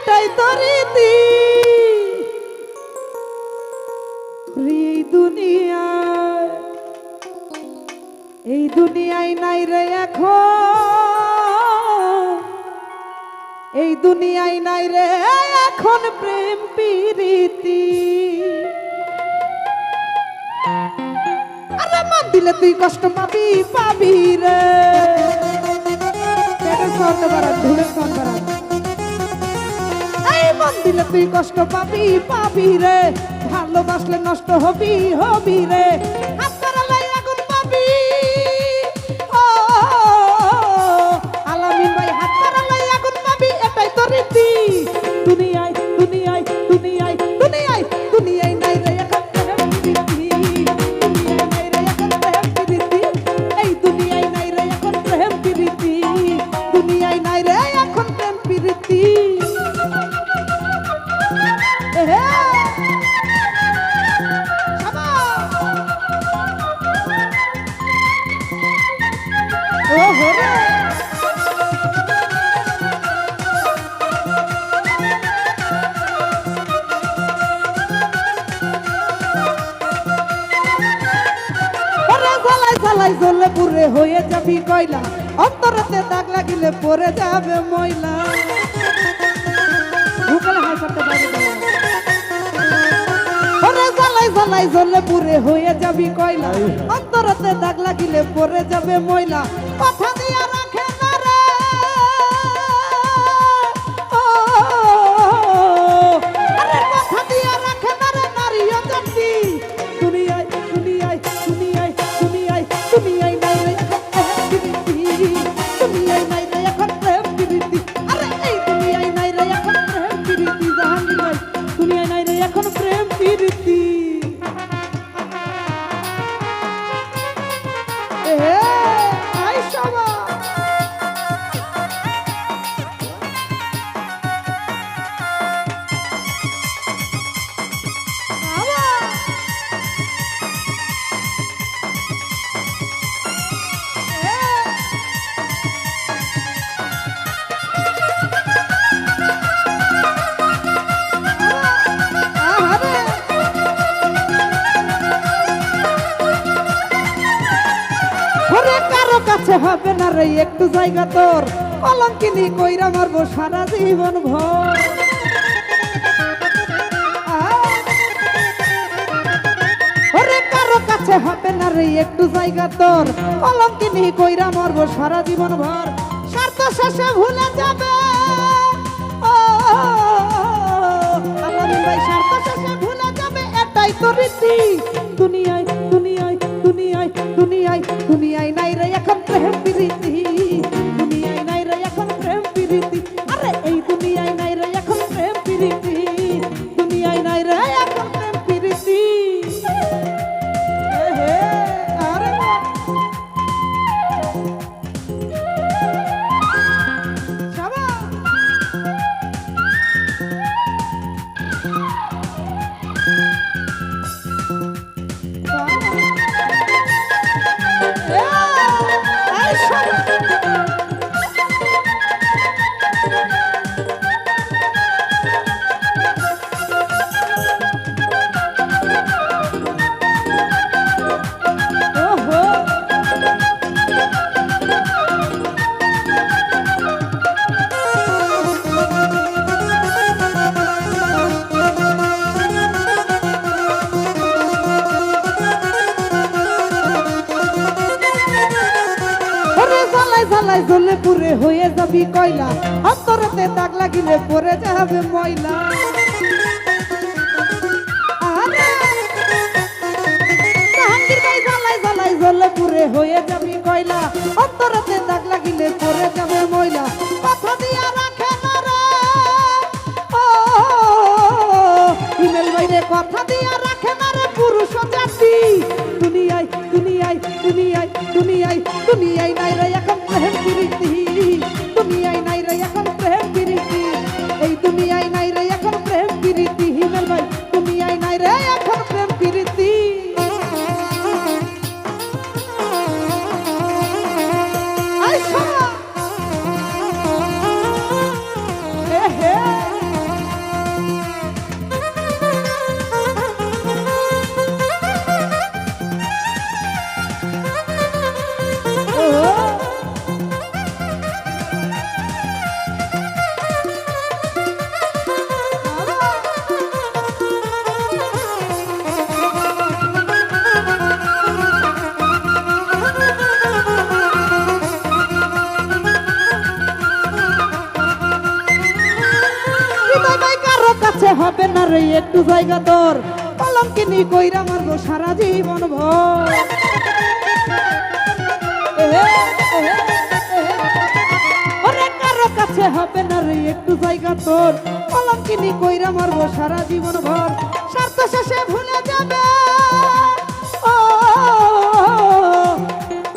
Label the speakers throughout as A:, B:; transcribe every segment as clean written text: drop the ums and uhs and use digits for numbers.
A: এটাই তো রীতি দুনিয়ায়, এই দুনিয়ায় নাই রে এখন, এই দুনিয়ায় নাই রে এখন প্রেম প্রীতি। আরে মন দিলে তুই কষ্ট পাবি পাবি রে, এই মন দিলে তুই কষ্ট পাবি পাবি রে, ভালোবাসলে নষ্ট হবি হবি রে, হাত বাড়ালে আগুন পাবি। ও আলামিন ভাই, হাত বাড়ালে আগুন পাবি, এটাই তো রীতি দুনিয়ায় দুনিয়ায় দুনিয়ায় দুনিয়ায় দুনিয়ায় নাই রে এখন প্রেম প্রীতি, দুনিয়ায় নাই রে এখন প্রেম প্রীতি, এই দুনিয়ায় নাই রে এখন প্রেম প্রীতি, দুনিয়ায় নাই রে এখন প্রেম প্রীতি। জ্বালাই জ্বলে পুরে হয়ে যাবি কয়লা, অন্তরেতে দাগ লাগিলে পরে যাবে ময়লা। জ্বালাই জ্বালাই জ্বলে পুরে হয়ে যাবি কয়লা, অন্তরেতে দাগ লাগিলে পরে যাবে ময়লা। কথা দিয়া রাখে না রে, আরে কথা দিয়া রাখে না রে নারীও জাতি, দুনিয়ায় দুনিয়ায় দুনিয়ায় দুনিয়ায় দুনিয়ায় নাই রে এখন প্রেম প্রীতি, দুনিয়ায় নাই রে এখন প্রেম প্রীতি, আরে এই দুনিয়ায় নাই রে এখন প্রেম প্রীতি। জাহাঙ্গীর ভাই, দুনিয়ায় নাই রে এখন প্রেম প্রীতি। কাছে হবে না রে একটু জায়গা তোর, কলঙ্কিনী কইরা মারবো সারা জীবন ভর। ওরে কারো কাছে হবে না রে একটু জায়গা তোর, কলঙ্কিনী কইরা মারবো সারা জীবন ভর। স্বার্থ শেষে ভুলে যাবে, ও আলামিন ভাই, স্বার্থ শেষে ভুলে যাবে, এটাই তো রীতি দুনিয়ায় দুনিয়ায় দুনিয়ায় দুনিয়ায় দুনিয়ায় নাই রে এখন প্রেম প্রীতি, দুনিয়ায় নাই রে এখন প্রেম প্রীতি, আরে এই দুনিয়ায় নাই রে এখন প্রেম প্রীতি, দুনিয়ায় নাই রে এখন প্রেম প্রীতি। আরে জ্বালাই জ্বলে পুরে হয়ে যাবি কয়লা, অন্তরেতে দাগ লাগিলে পরে যাবে ময়লা। জাহাঙ্গীর ভাই, জ্বালাই জ্বালাই জ্বলে পুরে হয়ে যাবি কয়লা, অন্তরেতে দাগ লাগিলে পরে যাবে ময়লা। কথা দিয়া রাখে না রে, ও হিমেল বাইরে কথা দিয়া রাখে না রে পুরুষ জাতি, দুনিয়ায় দুনিয়ায় দুনিয়ায় দুনিয়ায় দুনিয়ায় নাই রে এখন প্রেম প্রীতি, দুনিয়ায় নাই রে এখন প্রেম প্রীতি, এই দুনিয়ায় নাই রে এখন প্রেম প্রীতি। হিমেল ভাই, দুনিয়ায় নাই রে এখন প্রেম প্রীতি। আইসা হে হে হবে না রে একটু জায়গা তোর, কলঙ্কিনী কইরা মারবো সারা জীবন ভর। ওরে কারো কাছে হবে না রে একটু জায়গা তোর, কলঙ্কিনী কইরা মারবো সারা জীবন ভর। স্বার্থ শেষে ভুলে যাবে ও,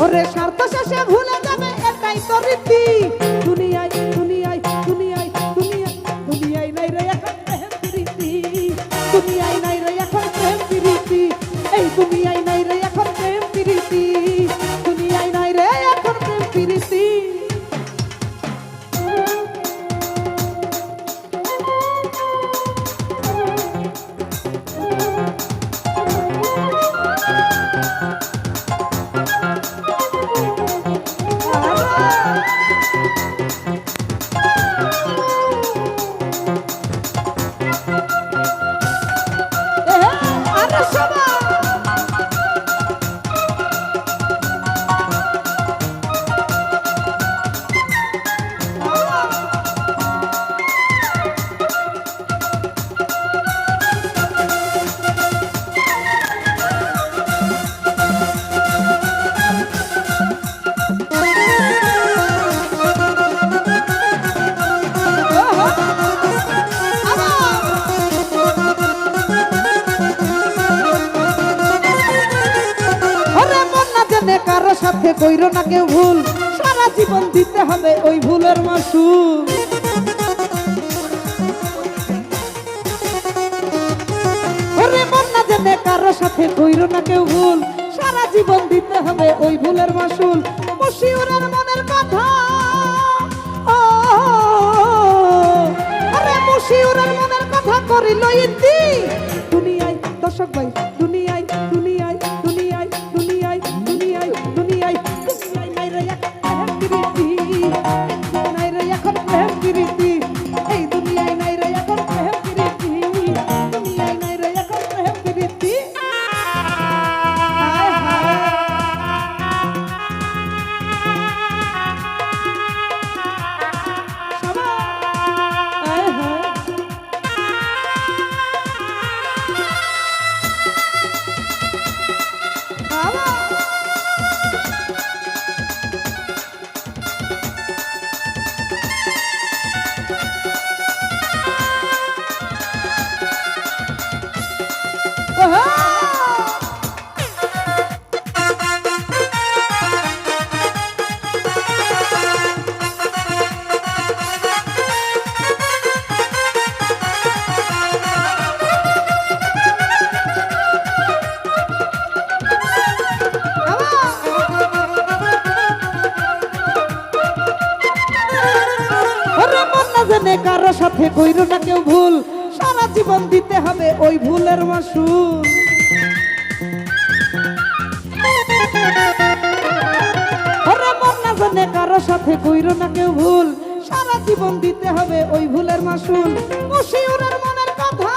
A: ওরে স্বার্থ শেষে ভুলে যাবে এটাই তো রীতি। দুনিয়ায় দুনিয়ায় দুনিয়ায় দুনিয়ায় দুনিয়ায় নাই রে এখন প্রেম প্রীতি, দুনিয়ায় নাই রে এখন প্রেম প্রীতি, এই দুনিয়ায় নাই রে এখন প্রেম প্রীতি, দুনিয়ায় নাই রে এখন প্রেম প্রীতি। কারো সাথে কইরো না কেউ ভুল, সারা জীবন দিতে হবে ওই ভুলের মাসুল। ওরে মন না জেনে কারো সাথে কইরো না কেউ ভুল, সারা জীবন দিতে হবে ওই ভুলের মাসুল। মশিউরের মনের কথা ও, আরে মশিউরের মনের কথা করিল ইতি। দুনিয়ায় দর্শক ভাই, দুনিয়ায় দুনিয়ায় দুনিয়ায় দুনিয়ায় দুনিয়ায় দুনিয়ায় দুনিয়ায় নাই রে এখন প্রেম প্রীতি, নাই রে এখন প্রেম প্রীতি, এই দুনিয়ায় নাই রে এখন প্রেম প্রীতি, দুনিয়ায় নাই রে এখন প্রেম প্রীতি। হায় হায় সবাই হায় হায় কারো সাথে কইরো না কেউ ভুল, সারা জীবন দিতে হবে ওই ভুলের মাসুল। ওরে মন না জানে কারো সাথে কইরো না কেউ ভুল, সারা জীবন দিতে হবে ওই ভুলের মাসুল। মশিউরের মনের কথা